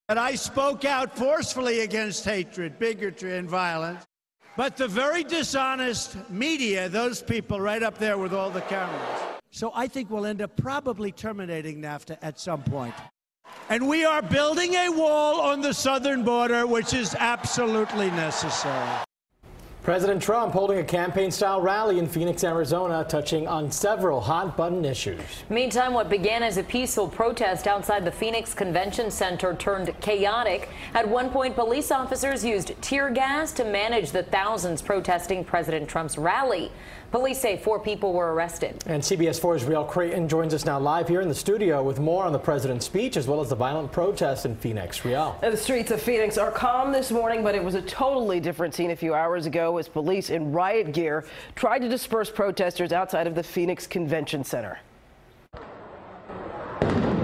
And I spoke out forcefully against hatred, bigotry, and violence. But the very dishonest media, those people right up there with all the cameras. So I think we'll end up probably terminating NAFTA at some point. And we are building a wall on the southern border, which is absolutely necessary. President Trump holding a campaign-style rally in Phoenix, Arizona, touching on several hot-button issues. Meantime, what began as a peaceful protest outside the Phoenix Convention Center turned chaotic. At one point, police officers used tear gas to manage the thousands protesting President Trump's rally. Police say 4 people were arrested. And CBS 4's Rielle Creighton joins us now live here in the studio with more on the president's speech as well as the violent protests in Phoenix. Rielle. The streets of Phoenix are calm this morning, but it was a totally different scene a few hours ago as police in riot gear tried to disperse protesters outside of the Phoenix Convention Center.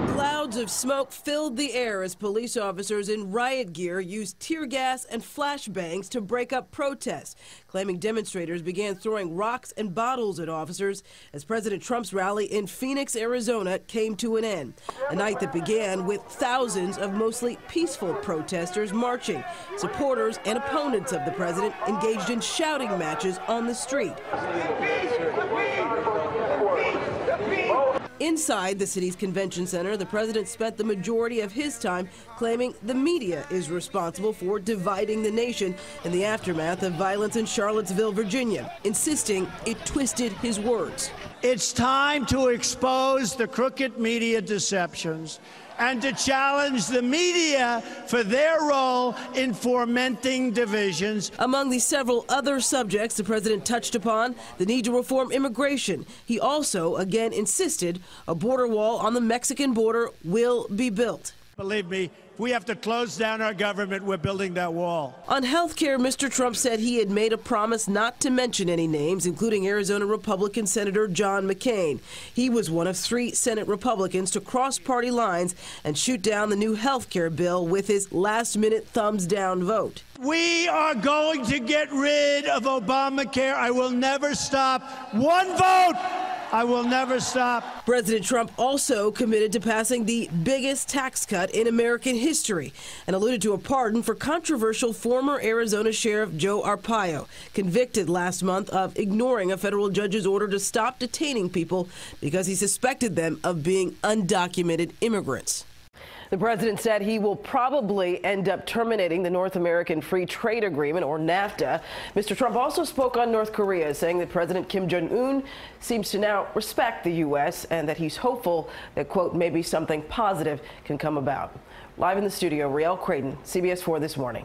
Clouds of smoke filled the air as police officers in riot gear used tear gas and flashbangs to break up protests, claiming demonstrators began throwing rocks and bottles at officers as President Trump's rally in Phoenix, Arizona came to an end. A night that began with thousands of mostly peaceful protesters marching. Supporters and opponents of the president engaged in shouting matches on the street. Inside the city's convention center, the president spent the majority of his time claiming the media is responsible for dividing the nation in the aftermath of violence in Charlottesville, Virginia, insisting it twisted his words. It's time to expose the crooked media deceptions and to challenge the media for their role in fomenting divisions. Among the several other subjects the president touched upon, the need to reform immigration. He also again insisted a border wall on the Mexican border will be built. Believe me, if we have to close down our government, we're building that wall. On health care, Mr. Trump said he had made a promise not to mention any names, including Arizona Republican Senator John McCain. He was one of 3 Senate Republicans to cross party lines and shoot down the new health care bill with his last-minute thumbs-down vote. We are going to get rid of Obamacare. I will never stop. One vote! I will never stop. President Trump also committed to passing the biggest tax cut in American history and alluded to a pardon for controversial former Arizona Sheriff Joe Arpaio, convicted last month of ignoring a federal judge's order to stop detaining people because he suspected them of being undocumented immigrants. The president said he will probably end up terminating the North American Free Trade Agreement, or NAFTA. Mr. Trump also spoke on North Korea, saying that President Kim Jong-un seems to now respect the U.S. and that he's hopeful that, quote, maybe something positive can come about. Live in the studio, Rielle Creighton, CBS 4 This Morning.